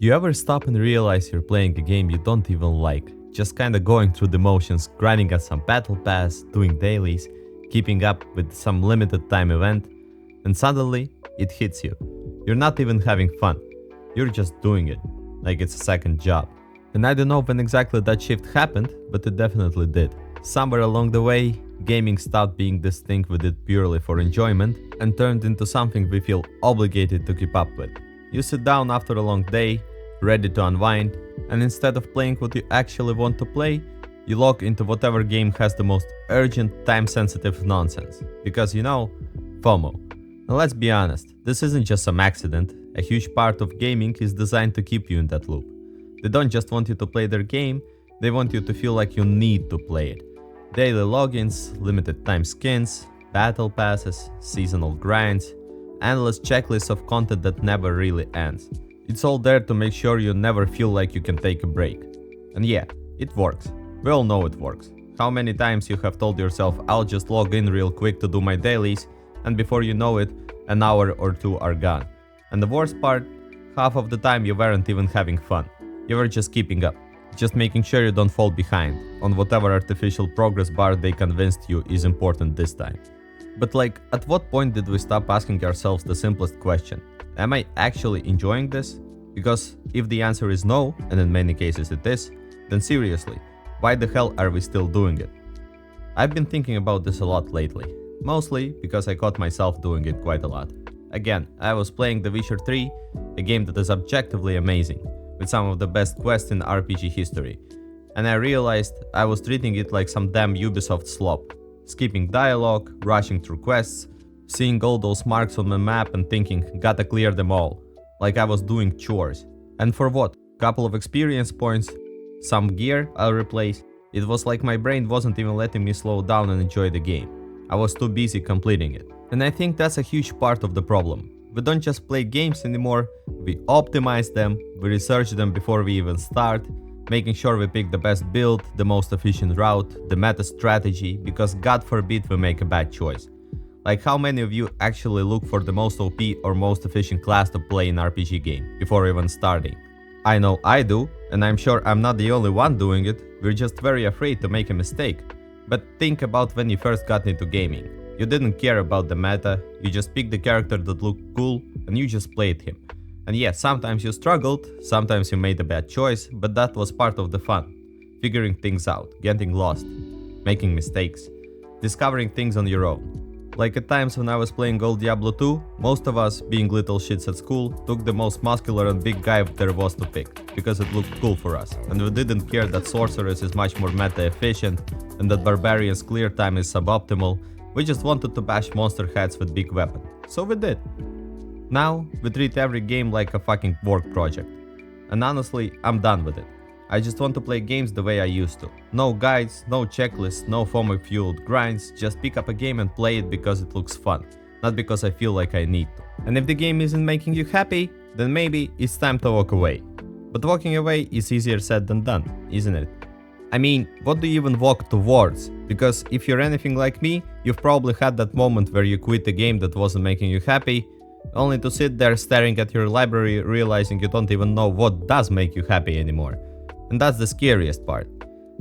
You ever stop and realize you're playing a game you don't even like, just kinda going through the motions, grinding at some battle pass, doing dailies, keeping up with some limited time event, and suddenly it hits you. You're not even having fun, you're just doing it, like it's a second job. And I don't know when exactly that shift happened, but it definitely did. Somewhere along the way, gaming stopped being this thing we did purely for enjoyment and turned into something we feel obligated to keep up with. You sit down after a long day, ready to unwind, and instead of playing what you actually want to play, you log into whatever game has the most urgent, time-sensitive nonsense. Because FOMO. Now let's be honest, this isn't just some accident. A huge part of gaming is designed to keep you in that loop. They don't just want you to play their game, they want you to feel like you need to play it. Daily logins, limited time skins, battle passes, seasonal grinds, endless checklists of content that never really ends. It's all there to make sure you never feel like you can take a break. And yeah, it works. We all know it works. How many times you have told yourself, I'll just log in real quick to do my dailies, and before you know it, an hour or two are gone. And the worst part, half of the time you weren't even having fun. You were just keeping up, just making sure you don't fall behind on whatever artificial progress bar they convinced you is important this time. But at what point did we stop asking ourselves the simplest question? Am I actually enjoying this? Because if the answer is no, and in many cases it is, then seriously, why the hell are we still doing it? I've been thinking about this a lot lately, mostly because I caught myself doing it quite a lot. Again, I was playing The Witcher 3, a game that is objectively amazing, with some of the best quests in RPG history, and I realized I was treating it like some damn Ubisoft slop. Skipping dialogue, rushing through quests, seeing all those marks on my map and thinking, gotta clear them all. Like I was doing chores. And for what? Couple of experience points, some gear I'll replace. It was like my brain wasn't even letting me slow down and enjoy the game. I was too busy completing it. And I think that's a huge part of the problem. We don't just play games anymore, we optimize them, we research them before we even start, making sure we pick the best build, the most efficient route, the meta strategy, because God forbid we make a bad choice. Like how many of you actually look for the most OP or most efficient class to play in RPG game before even starting? I know I do, and I'm sure I'm not the only one doing it, we're just very afraid to make a mistake. But think about when you first got into gaming. You didn't care about the meta, you just picked the character that looked cool and you just played him. And yeah, sometimes you struggled, sometimes you made a bad choice, but that was part of the fun. Figuring things out, getting lost, making mistakes, discovering things on your own. Like at times when I was playing old Diablo 2, most of us, being little shits at school, took the most muscular and big guy there was to pick, because it looked cool for us, and we didn't care that Sorceress is much more meta efficient, and that Barbarian's clear time is suboptimal. We just wanted to bash monster heads with big weapon, so we did. Now, we treat every game like a fucking work project. And honestly, I'm done with it. I just want to play games the way I used to. No guides, no checklists, no FOMO-fueled grinds, just pick up a game and play it because it looks fun, not because I feel like I need to. And if the game isn't making you happy, then maybe it's time to walk away. But walking away is easier said than done, isn't it? I mean, what do you even walk towards? Because if you're anything like me, you've probably had that moment where you quit a game that wasn't making you happy, only to sit there staring at your library realizing you don't even know what does make you happy anymore. And that's the scariest part.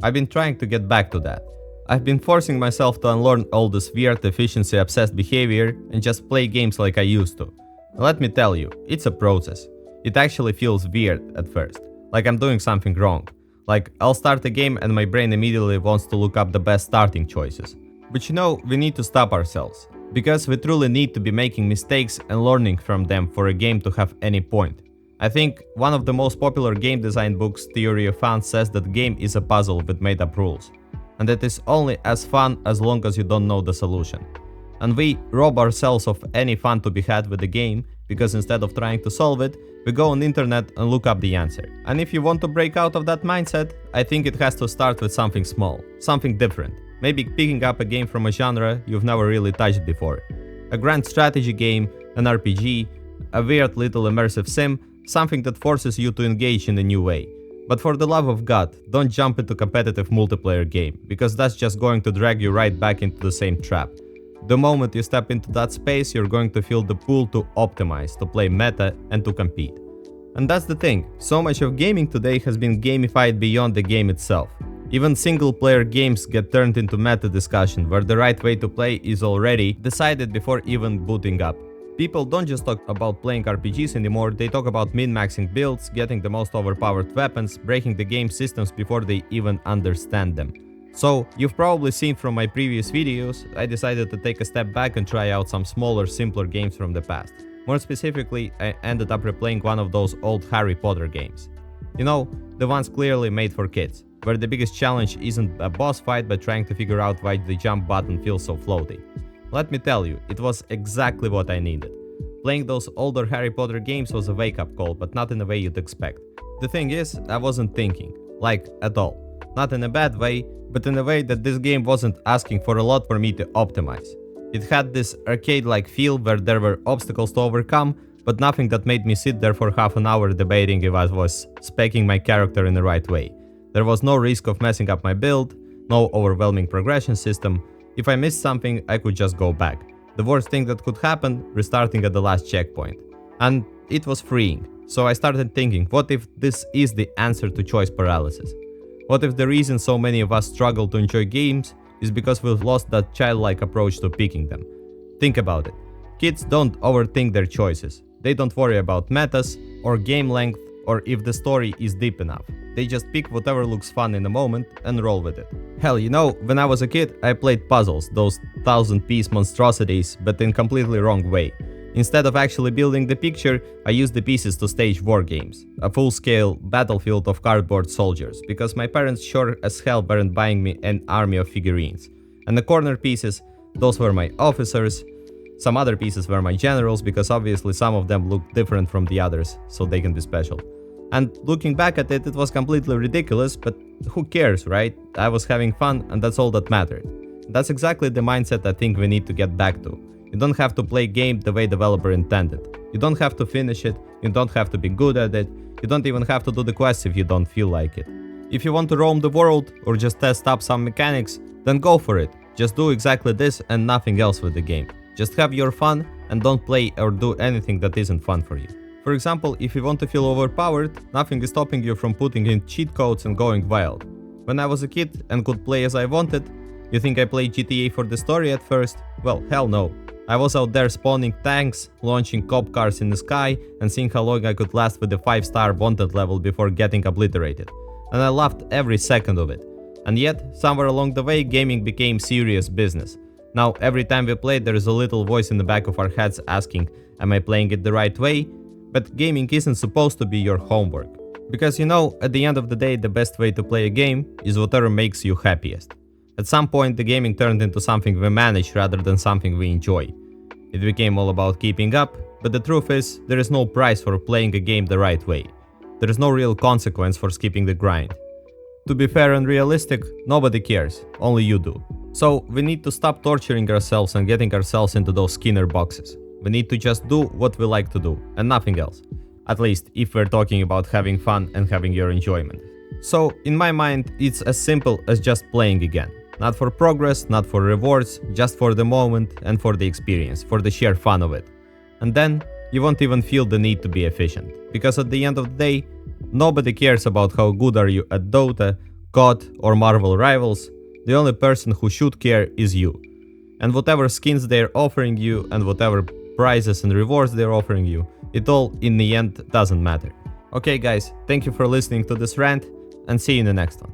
I've been trying to get back to that. I've been forcing myself to unlearn all this weird efficiency-obsessed behavior and just play games like I used to. Let me tell you, it's a process. It actually feels weird at first, like I'm doing something wrong. Like I'll start a game and my brain immediately wants to look up the best starting choices. But we need to stop ourselves. Because we truly need to be making mistakes and learning from them for a game to have any point. I think one of the most popular game design books, Theory of Fun, says that game is a puzzle with made up rules. And it is only as fun as long as you don't know the solution. And we rob ourselves of any fun to be had with the game, because instead of trying to solve it, we go on the internet and look up the answer. And if you want to break out of that mindset, I think it has to start with something small, something different. Maybe picking up a game from a genre you've never really touched before. A grand strategy game, an RPG, a weird little immersive sim, something that forces you to engage in a new way. But for the love of God, don't jump into competitive multiplayer game, because that's just going to drag you right back into the same trap. The moment you step into that space, you're going to feel the pull to optimize, to play meta, and to compete. And that's the thing, so much of gaming today has been gamified beyond the game itself. Even single-player games get turned into meta discussion, where the right way to play is already decided before even booting up. People don't just talk about playing RPGs anymore, they talk about min-maxing builds, getting the most overpowered weapons, breaking the game systems before they even understand them. So, you've probably seen from my previous videos, I decided to take a step back and try out some smaller, simpler games from the past. More specifically, I ended up replaying one of those old Harry Potter games. You know, the ones clearly made for kids, where the biggest challenge isn't a boss fight but trying to figure out why the jump button feels so floaty. Let me tell you, it was exactly what I needed. Playing those older Harry Potter games was a wake-up call, but not in a way you'd expect. The thing is, I wasn't thinking, like, at all. Not in a bad way, but in a way that this game wasn't asking for a lot for me to optimize. It had this arcade-like feel where there were obstacles to overcome, but nothing that made me sit there for half an hour debating if I was speccing my character in the right way. There was no risk of messing up my build, no overwhelming progression system. If I missed something, I could just go back. The worst thing that could happen, restarting at the last checkpoint. And it was freeing. So I started thinking, what if this is the answer to choice paralysis? What if the reason so many of us struggle to enjoy games is because we've lost that childlike approach to picking them? Think about it. Kids don't overthink their choices. They don't worry about metas, or game length, or if the story is deep enough. They just pick whatever looks fun in the moment and roll with it. Hell, you know, when I was a kid, I played puzzles, those 1000-piece monstrosities, but in completely wrong way. Instead of actually building the picture, I used the pieces to stage war games, a full-scale battlefield of cardboard soldiers, because my parents sure as hell weren't buying me an army of figurines. And the corner pieces, those were my officers, some other pieces were my generals, because obviously some of them look different from the others, so they can be special. And looking back at it, it was completely ridiculous, but who cares, right? I was having fun, and that's all that mattered. That's exactly the mindset I think we need to get back to. You don't have to play a game the way developer intended. You don't have to finish it, you don't have to be good at it, you don't even have to do the quests if you don't feel like it. If you want to roam the world, or just test up some mechanics, then go for it. Just do exactly this and nothing else with the game. Just have your fun, and don't play or do anything that isn't fun for you. For example, if you want to feel overpowered, nothing is stopping you from putting in cheat codes and going wild. When I was a kid and could play as I wanted, you think I played GTA for the story at first? Well, hell no. I was out there spawning tanks, launching cop cars in the sky, and seeing how long I could last with the 5-star wanted level before getting obliterated. And I loved every second of it. And yet, somewhere along the way, gaming became serious business. Now, every time we play, there is a little voice in the back of our heads asking, am I playing it the right way? But gaming isn't supposed to be your homework. Because you know, at the end of the day, the best way to play a game is whatever makes you happiest. At some point, the gaming turned into something we manage rather than something we enjoy. It became all about keeping up, but the truth is, there is no prize for playing a game the right way. There is no real consequence for skipping the grind. To be fair and realistic, nobody cares, only you do. So, we need to stop torturing ourselves and getting ourselves into those Skinner boxes. We need to just do what we like to do, and nothing else. At least, if we're talking about having fun and having your enjoyment. So, in my mind, it's as simple as just playing again. Not for progress, not for rewards, just for the moment and for the experience, for the sheer fun of it. And then, you won't even feel the need to be efficient. Because at the end of the day, nobody cares about how good are you at Dota, COD or Marvel Rivals. The only person who should care is you. And whatever skins they're offering you and whatever prizes and rewards they're offering you, it all in the end doesn't matter. Okay guys, thank you for listening to this rant and see you in the next one.